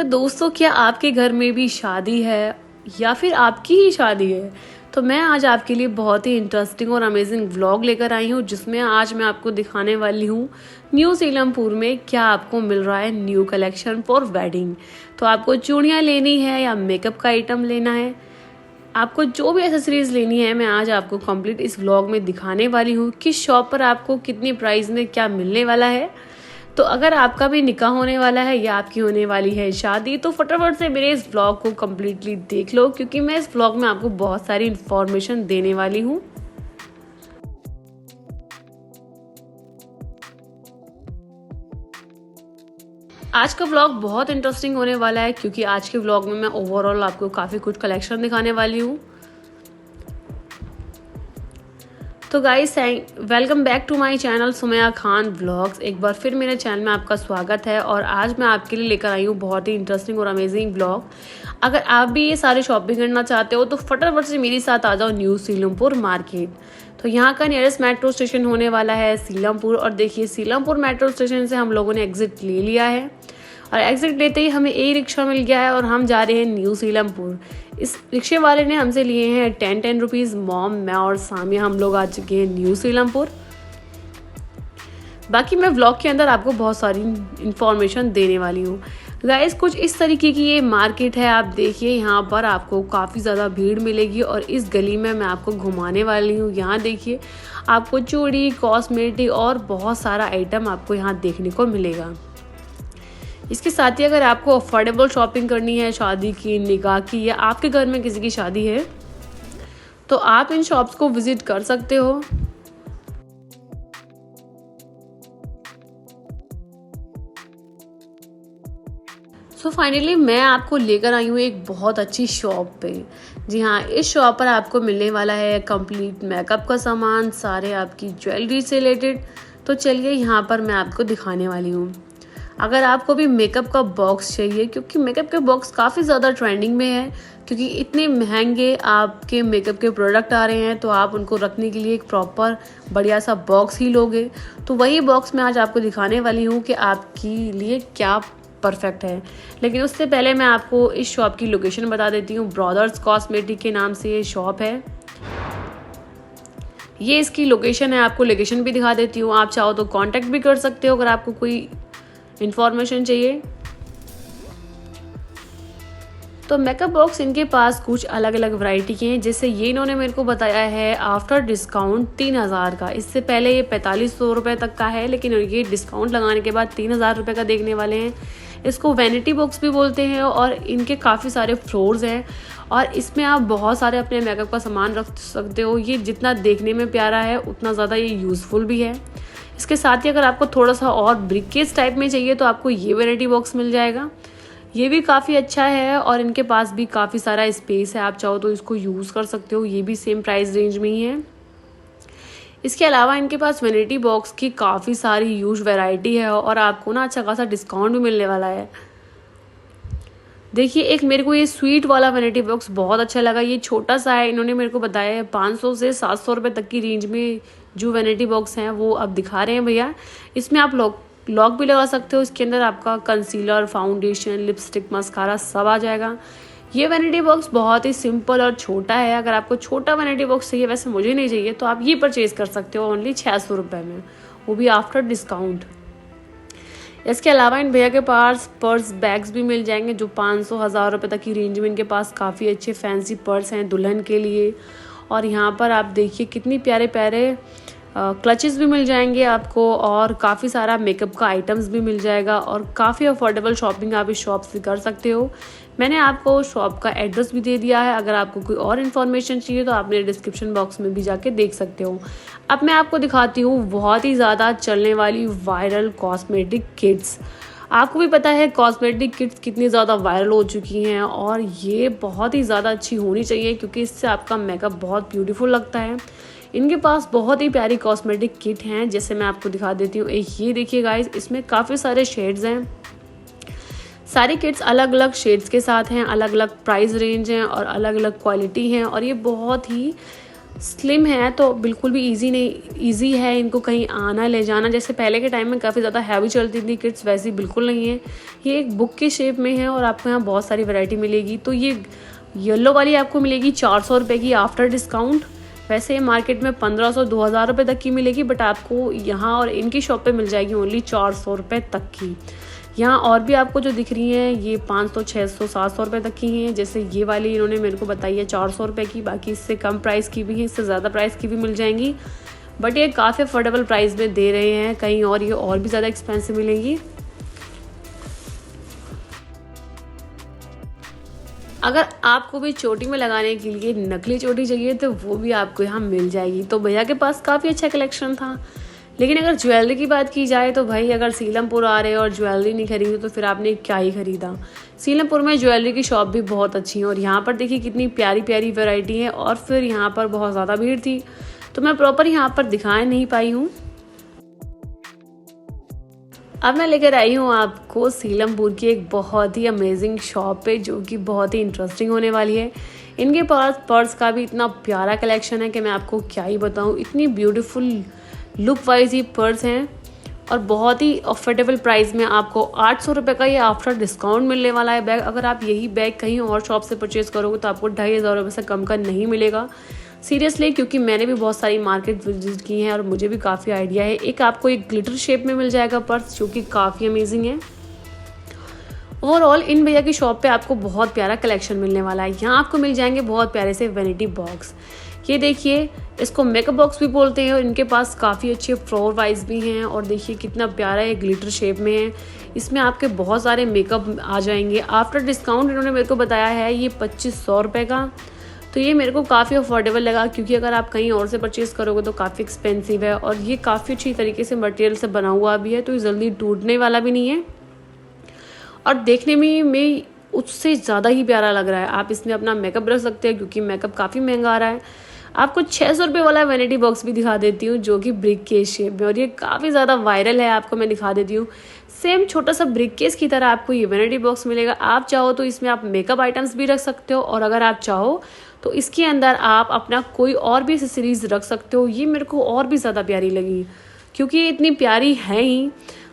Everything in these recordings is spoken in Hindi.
तो दोस्तों, क्या आपके घर में भी शादी है या फिर आपकी ही शादी है? तो मैं आज आपके लिए बहुत ही इंटरेस्टिंग और अमेजिंग व्लॉग लेकर आई हूँ, जिसमें आज मैं आपको दिखाने वाली हूँ न्यू सीलमपुर में क्या आपको मिल रहा है न्यू कलेक्शन फॉर वेडिंग। तो आपको चूड़ियाँ लेनी है या मेकअप का आइटम लेना है, आपको जो भी एसेसरीज लेनी है, मैं आज आपको कंप्लीट इस व्लॉग में दिखाने वाली हूँ। किस शॉप पर आपको कितनी प्राइस में क्या मिलने वाला है। तो अगर आपका भी निकाह होने वाला है या आपकी होने वाली है शादी, तो फटाफट से मेरे इस व्लॉग को कम्प्लीटली देख लो, क्योंकि मैं इस व्लॉग में आपको बहुत सारी इन्फॉर्मेशन देने वाली हूँ। आज का व्लॉग बहुत इंटरेस्टिंग होने वाला है, क्योंकि आज के व्लॉग में मैं ओवरऑल आपको काफ़ी कुछ कलेक्शन दिखाने वाली हूँ। तो guys, welcome back to my channel Sumaiya Khan vlogs. एक बार फिर मेरे चैनल में आपका स्वागत है और आज मैं आपके लिए लेकर आई हूँ बहुत ही इंटरेस्टिंग और अमेजिंग व्लॉग। अगर आप भी ये सारे शॉपिंग करना चाहते हो तो फटाफट से मेरे साथ आ जाओ न्यू सीलमपुर मार्केट। तो यहाँ का नियरेस्ट मेट्रो स्टेशन होने वाला है सीलमपुर। और देखिए, सीलमपुर मेट्रो स्टेशन से हम लोगों ने एग्जिट ले लिया है और एग्जिट लेते ही हमें ई रिक्शा मिल गया है और हम जा रहे हैं न्यू सीलमपुर। इस रिक्शे वाले ने हमसे लिए हैं 10 रुपीज़। मॉम, मैं और सामिया हम लोग आ चुके हैं न्यू सीलमपुर। बाकी मैं व्लॉग के अंदर आपको बहुत सारी इंफॉर्मेशन देने वाली हूँ। गाइस, कुछ इस तरीके की ये मार्केट है। आप देखिए, यहाँ पर आपको काफ़ी ज़्यादा भीड़ मिलेगी और इस गली में मैं आपको घुमाने वाली हूँ। यहाँ देखिए, आपको चूड़ी, कॉस्मेटिक और बहुत सारा आइटम आपको यहाँ देखने को मिलेगा। इसके साथ ही अगर आपको अफोर्डेबल शॉपिंग करनी है शादी की, निकाह की, या आपके घर में किसी की शादी है, तो आप इन शॉप्स को विजिट कर सकते हो। सो फाइनली मैं आपको लेकर आई हूँ एक बहुत अच्छी शॉप पे। जी हाँ, इस शॉप पर आपको मिलने वाला है कंप्लीट मेकअप का सामान, सारे आपकी ज्वेलरी से रिलेटेड। तो चलिए, यहाँ पर मैं आपको दिखाने वाली हूँ। अगर आपको भी मेकअप का बॉक्स चाहिए, क्योंकि मेकअप के बॉक्स काफ़ी ज़्यादा ट्रेंडिंग में है, क्योंकि इतने महंगे आपके मेकअप के प्रोडक्ट आ रहे हैं, तो आप उनको रखने के लिए एक प्रॉपर बढ़िया सा बॉक्स ही लोगे। तो वही बॉक्स मैं आज आपको दिखाने वाली हूँ कि आपके लिए क्या परफेक्ट है। लेकिन उससे पहले मैं आपको इस शॉप की लोकेशन बता देती हूँ। ब्रदर्स कॉस्मेटिक के नाम से ये शॉप है। ये इसकी लोकेशन है, आपको लोकेशन भी दिखा देती हूँ। आप चाहो तो कांटेक्ट भी कर सकते हो अगर आपको कोई इंफॉर्मेशन चाहिए। तो मेकअप बॉक्स इनके पास कुछ अलग अलग वैरायटी के हैं। जैसे ये इन्होंने मेरे को बताया है आफ्टर डिस्काउंट 3000 का। इससे पहले ये 4500 रुपये तक का है, लेकिन ये डिस्काउंट लगाने के बाद 3000 रुपये का देखने वाले हैं। इसको वैनिटी बॉक्स भी बोलते हैं और इनके काफ़ी सारे फ्लोर्स हैं और इसमें आप बहुत सारे अपने मेकअप का सामान रख सकते हो। ये जितना देखने में प्यारा है उतना ज़्यादा ये यूज़फुल भी है। इसके साथ ही अगर आपको थोड़ा सा और ब्रिकेज टाइप में चाहिए तो आपको ये वैनिटी बॉक्स मिल जाएगा। ये भी काफ़ी अच्छा है और इनके पास भी काफ़ी सारा स्पेस है, आप चाहो तो इसको यूज़ कर सकते हो। ये भी सेम प्राइस रेंज में ही है। इसके अलावा इनके पास वैनिटी बॉक्स की काफ़ी सारी यूज वैरायटी है और आपको ना अच्छा खासा डिस्काउंट भी मिलने वाला है। देखिए, एक मेरे को ये स्वीट वाला वैनिटी बॉक्स बहुत अच्छा लगा। ये छोटा सा है, इन्होंने मेरे को बताया है 500 से 700 रुपये तक की रेंज में जो वैनिटी बॉक्स हैं वो अब दिखा रहे हैं भैया। इसमें आप लॉक भी लगा सकते हो। इसके अंदर आपका कंसीलर, फाउंडेशन, लिपस्टिक, मस्कारा सब आ जाएगा। ये वैनिटी बॉक्स बहुत ही सिंपल और छोटा है। अगर आपको छोटा वैनिटी बॉक्स चाहिए, वैसे मुझे नहीं चाहिए, तो आप ये परचेज कर सकते हो ओनली 600 रुपये में, वो भी आफ्टर डिस्काउंट। इसके अलावा इन भैया के पास पर्स बैग्स भी मिल जाएंगे जो 500-1000 रुपये तक की रेंज में इनके पास काफ़ी अच्छे फैंसी पर्स हैं दुल्हन के लिए। और यहाँ पर आप देखिए कितनी प्यारे प्यारे क्लचेस भी मिल जाएंगे आपको और काफ़ी सारा मेकअप का आइटम्स भी मिल जाएगा और काफ़ी अफोर्डेबल शॉपिंग आप इस शॉप से कर सकते हो। मैंने आपको शॉप का एड्रेस भी दे दिया है। अगर आपको कोई और इन्फॉर्मेशन चाहिए तो आप मेरे डिस्क्रिप्शन बॉक्स में भी जाके देख सकते हो। अब मैं आपको दिखाती हूँ बहुत ही ज़्यादा चलने वाली वायरल कॉस्मेटिक किट्स। आपको भी पता है कॉस्मेटिक किट्स कितनी ज़्यादा वायरल हो चुकी हैं और ये बहुत ही ज़्यादा अच्छी होनी चाहिए, क्योंकि इससे आपका मेकअप बहुत ब्यूटीफुल लगता है। इनके पास बहुत ही प्यारी कॉस्मेटिक किट हैं, जैसे मैं आपको दिखा देती हूँ। एक ये देखिए गाइस, इसमें काफ़ी सारे शेड्स हैं। सारी किट्स अलग अलग शेड्स के साथ हैं, अलग अलग प्राइस रेंज हैं और अलग अलग क्वालिटी हैं और ये बहुत ही स्लिम है तो बिल्कुल भी इजी नहीं, इजी है इनको कहीं आना ले जाना। जैसे पहले के टाइम में काफ़ी ज़्यादा हैवी चलती थी किड्स, वैसी बिल्कुल नहीं है। ये एक बुक के शेप में है और आपको यहाँ बहुत सारी वैरायटी मिलेगी। तो ये येलो वाली आपको मिलेगी 400 रुपये की आफ्टर डिस्काउंट। वैसे मार्केट में 1500-2000 रुपये तक की मिलेगी, बट आपको यहाँ और इनकी शॉप पे मिल जाएगी ओनली 400 रुपये तक की। यहाँ और भी आपको जो दिख रही हैं ये 500, 600, 700 रुपये तक की हैं। जैसे ये वाली इन्होंने मेरे को बताई है 400 रुपये की, बाकी इससे कम प्राइस की भी हैं, इससे ज़्यादा प्राइस की भी मिल जाएंगी, बट ये काफ़ी अफोर्डेबल प्राइस में दे रहे हैं। कहीं और ये और भी ज़्यादा एक्सपेंसिव मिलेंगी। अगर आपको भी चोटी में लगाने के लिए नकली चोटी चाहिए तो वो भी आपको यहाँ मिल जाएगी। तो भैया के पास काफ़ी अच्छा कलेक्शन था। लेकिन अगर ज्वेलरी की बात की जाए तो भाई अगर सीलमपुर आ रहे हो और ज्वेलरी नहीं खरीदी तो फिर आपने क्या ही खरीदा। सीलमपुर में ज्वेलरी की शॉप भी बहुत अच्छी है और यहाँ पर देखिए कितनी प्यारी प्यारी वैरायटी है। और फिर यहाँ पर बहुत ज़्यादा भीड़ थी तो मैं प्रॉपर यहाँ पर दिखा नहीं पाई हूँ। अब मैं लेकर आई हूँ आपको सीलमपुर की एक बहुत ही अमेजिंग शॉप पे, जो कि बहुत ही इंटरेस्टिंग होने वाली है। इनके पास पर्स का भी इतना प्यारा कलेक्शन है कि मैं आपको क्या ही बताऊँ। इतनी ब्यूटीफुल लुक वाइज ये पर्स हैं और बहुत ही अफोर्डेबल प्राइस में आपको 800 रुपये का ये आफ्टर डिस्काउंट मिलने वाला है बैग। अगर आप यही बैग कहीं और शॉप से परचेज़ करोगे तो आपको 2500 रुपये से कम का नहीं मिलेगा सीरियसली, क्योंकि मैंने भी बहुत सारी मार्केट विजिट की हैं और मुझे भी काफ़ी आइडिया है। एक आपको एक ग्लिटर शेप में मिल जाएगा पर्स, जो कि काफ़ी अमेजिंग है। ओवरऑल इन भैया की शॉप पे आपको बहुत प्यारा कलेक्शन मिलने वाला है। यहाँ आपको मिल जाएंगे बहुत प्यारे से वैनिटी बॉक्स। ये देखिए, इसको मेकअप बॉक्स भी बोलते हैं और इनके पास काफ़ी अच्छे फ्लोर वाइज भी हैं। और देखिए कितना प्यारा है, ग्लिटर शेप में है। इसमें आपके बहुत सारे मेकअप आ जाएंगे। आफ्टर डिस्काउंट इन्होंने मेरे को बताया है ये 2500 रुपये का। तो ये मेरे को काफ़ी अफोर्डेबल लगा, क्योंकि अगर आप कहीं और से परचेज़ करोगे तो काफ़ी एक्सपेंसिव है। और ये काफ़ी अच्छी तरीके से मटेरियल से बना हुआ भी है, तो ये जल्दी टूटने वाला भी नहीं है और देखने में उससे ज़्यादा ही प्यारा लग रहा है। आप इसमें अपना मेकअप रख सकते हैं, क्योंकि मेकअप काफ़ी महंगा आ रहा है। आपको 600 रुपये वाला वैनिटी बॉक्स भी दिखा देती हूँ, जो कि ब्रिक केस शेप में, और ये काफ़ी ज़्यादा वायरल है। आपको मैं दिखा देती हूँ, सेम छोटा सा ब्रिक केस की तरह आपको ये वैनिटी बॉक्स मिलेगा। आप चाहो तो इसमें आप मेकअप आइटम्स भी रख सकते हो, और अगर आप चाहो तो इसके अंदर आप अपना कोई और भी एक्सेसरीज रख सकते हो। ये मेरे को और भी ज़्यादा प्यारी लगी, क्योंकि ये इतनी प्यारी है ही।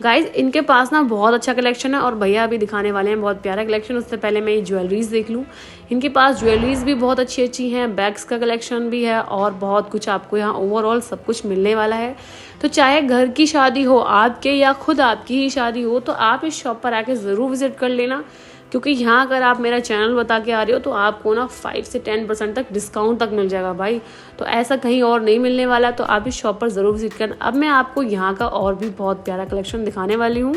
गाइज इनके पास ना बहुत अच्छा कलेक्शन है और भैया अभी दिखाने वाले हैं बहुत प्यारा कलेक्शन। उससे पहले मैं ये ज्वेलरीज देख लूँ। इनके पास ज्वेलरीज भी बहुत अच्छी अच्छी हैं, बैग्स का कलेक्शन भी है और बहुत कुछ आपको यहाँ ओवरऑल सब कुछ मिलने वाला है। तो चाहे घर की शादी हो आपके या खुद आपकी ही शादी हो, तो आप इस शॉप पर आके ज़रूर विजिट कर लेना, क्योंकि यहाँ अगर आप मेरा चैनल बता के आ रहे हो तो आपको ना 5 से 10% तक डिस्काउंट तक मिल जाएगा भाई। तो ऐसा कहीं और नहीं मिलने वाला, तो आप इस शॉप पर ज़रूर विजिट करना। अब मैं आपको यहाँ का और भी बहुत प्यारा कलेक्शन दिखाने वाली हूँ।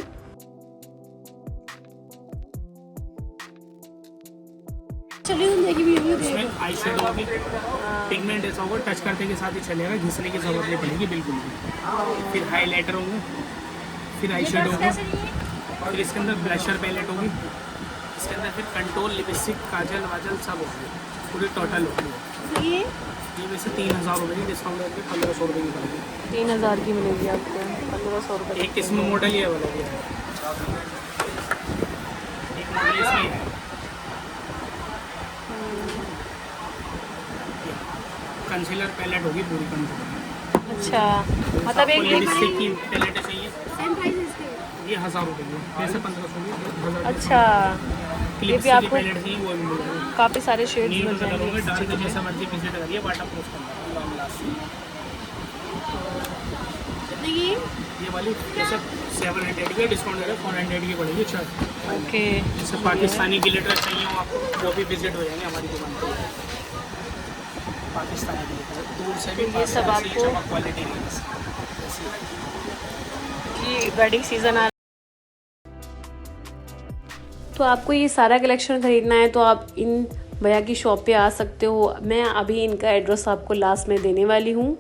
आई शेडो होगी, पिगमेंट ऐसा होगा, टच करने के साथ ही चलेगा, घिसने की जरूरत नहीं पड़ेगी बिल्कुल भी। फिर हाईलाइटर होंगे, फिर आई शेडो होगी, फिर इसके अंदर ब्लशर पैलेट होगी, इसके अंदर फिर कंट्रोल, लिपस्टिक, काजल वाजल सब होगी, पूरी टोटल होगी। ये वैसे 3000 रुपये की डिस्काउंट करके 1500 रुपये की पड़ेगी। 3000 की मिलेगी आपको 1500 रुपये। एक इसमें मॉडल ये वाला है, एक मॉडल इसमें है, कंसीलर पैलेट होगी पूरी कंसीलर। अच्छा, मतलब एक लिपस्टिक की पैलेट चाहिए, ये 1000 रुपये की, वैसे 1500 की। अच्छा, ये भी आपको पैलेट चाहिए वो भी मिलेगा। काफ़ी सारे शेड्स नीम मिल कलर होंगे, जाएंगे। डार्क जैसा मर्जी विजिट करिए, वाटर प्रूफ ये वाली जैसे 700 की डिस्काउंट दे रहे हैं, 400 की पड़ेगी। अच्छा, ओके, जैसे पाकिस्तानी गिलिटर चाहिए हो आपको, वो भी विजिट हो जाएंगे हमारी दुकान पर। पाकिस्तानी गिलिटर दूर से भी ये सब आपको क्वालिटी कि वेडिंग सीजन आ, तो आपको ये सारा कलेक्शन खरीदना है तो आप इन भैया की शॉप पे आ सकते हो। मैं अभी इनका एड्रेस आपको लास्ट में देने वाली हूँ।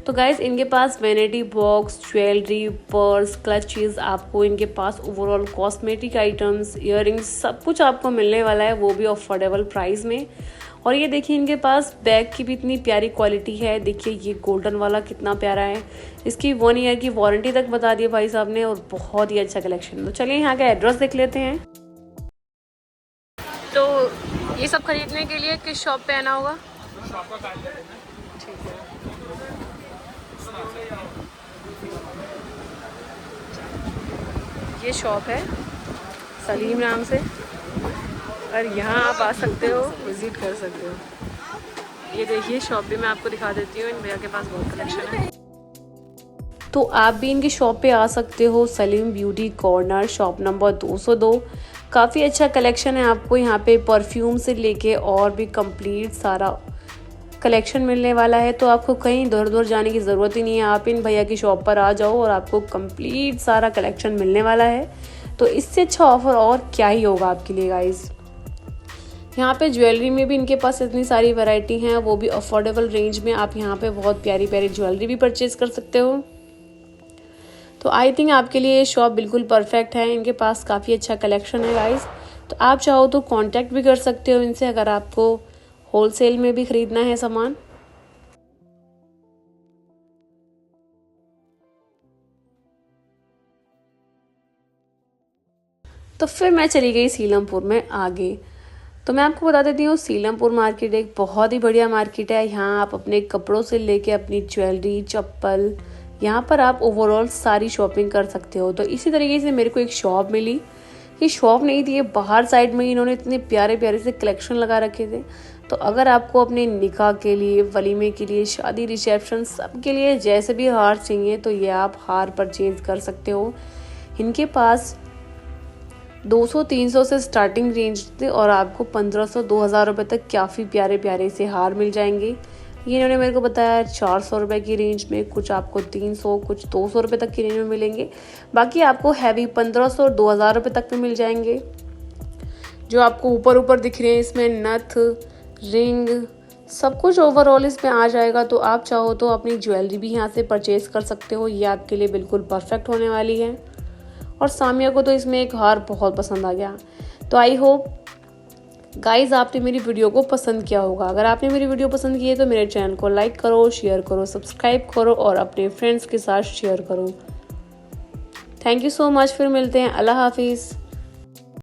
तो गाइज़ इनके पास vanity box, jewellery, purse, clutches, आपको इनके पास ओवरऑल कॉस्मेटिक आइटम्स, इयररिंग्स सब कुछ आपको मिलने वाला है, वो भी अफोर्डेबल प्राइस में। और ये देखिए इनके पास बैग की भी इतनी प्यारी क्वालिटी है। देखिए ये गोल्डन वाला कितना प्यारा है, इसकी 1 ईयर की वारंटी तक बता दी है भाई साहब ने, और बहुत ही अच्छा कलेक्शन। तो चलिए यहाँ का एड्रेस देख लेते हैं। तो ये सब खरीदने के लिए किस शॉप पे आना होगा? शॉप का कार्ड दे देना। ठीक है। ये शॉप है सलीम नाम से, और यहाँ आप आ सकते हो, विज़िट कर सकते हो। ये देखिए शॉप भी मैं आपको दिखा देती हूँ, इन भैया के पास बहुत कलेक्शन है। तो आप भी इनकी शॉप पे आ सकते हो, Salim beauty corner, shop number 202। काफ़ी अच्छा कलेक्शन है आपको यहाँ पे, परफ्यूम से लेके और भी कंप्लीट सारा कलेक्शन मिलने वाला है। तो आपको कहीं इधर उधर जाने की ज़रूरत ही नहीं है, आप इन भैया की शॉप पर आ जाओ और आपको कंप्लीट सारा कलेक्शन मिलने वाला है। तो इससे अच्छा ऑफ़र और क्या ही होगा आपके लिए गाइज़। यहाँ पे ज्वेलरी में भी इनके पास इतनी सारी वैरायटी हैं, वो भी अफोर्डेबल रेंज में। आप यहाँ पे बहुत प्यारी प्यारी ज्वेलरी भी परचेज कर सकते हो। तो आई थिंक आपके लिए ये शॉप बिल्कुल परफेक्ट है, इनके पास काफ़ी अच्छा कलेक्शन है गाइज़। तो आप चाहो तो कांटेक्ट भी कर सकते हो इनसे, अगर आपको होलसेल में भी ख़रीदना है सामान। तो फिर मैं चली गई सीलमपुर में आगे। तो मैं आपको बता देती हूँ, सीलमपुर मार्केट एक बहुत ही बढ़िया मार्केट है। यहाँ आप अपने कपड़ों से लेके अपनी ज्वेलरी, चप्पल, यहाँ पर आप ओवरऑल सारी शॉपिंग कर सकते हो। तो इसी तरीके से मेरे को एक शॉप मिली। ये शॉप नहीं थी, ये बाहर साइड में इन्होंने इतने प्यारे प्यारे से कलेक्शन लगा रखे थे। तो अगर आपको अपने निकाह के लिए, वलीमे के लिए, शादी, रिसेप्शन, सब के लिए जैसे भी हार चाहिए तो ये आप हार परचेज कर सकते हो। इनके पास 200-300 से स्टार्टिंग रेंज थे और आपको 1500-2000 रुपये तक काफ़ी प्यारे प्यारे से हार मिल जाएंगे। ये इन्होंने मेरे को बताया 400 रुपये की रेंज में, कुछ आपको 300, कुछ 200 रुपये तक की रेंज में मिलेंगे। बाकी आपको हैवी 1500 और 2000 रुपये तक में मिल जाएंगे। जो आपको ऊपर ऊपर दिख रहे हैं, इसमें नथ, रिंग, सब कुछ ओवरऑल इसमें आ जाएगा। तो आप चाहो तो अपनी ज्वेलरी भी यहाँ से परचेज़ कर सकते हो, ये आपके लिए बिल्कुल परफेक्ट होने वाली है। और सामिया को तो इसमें एक हार बहुत पसंद आ गया। तो आई होप गाइज़ आपने मेरी वीडियो को पसंद किया होगा। अगर आपने मेरी वीडियो पसंद की है तो मेरे चैनल को लाइक करो, शेयर करो, सब्सक्राइब करो और अपने फ्रेंड्स के साथ शेयर करो। Thank you so much. फिर मिलते हैं। अल्लाह हाफिज़।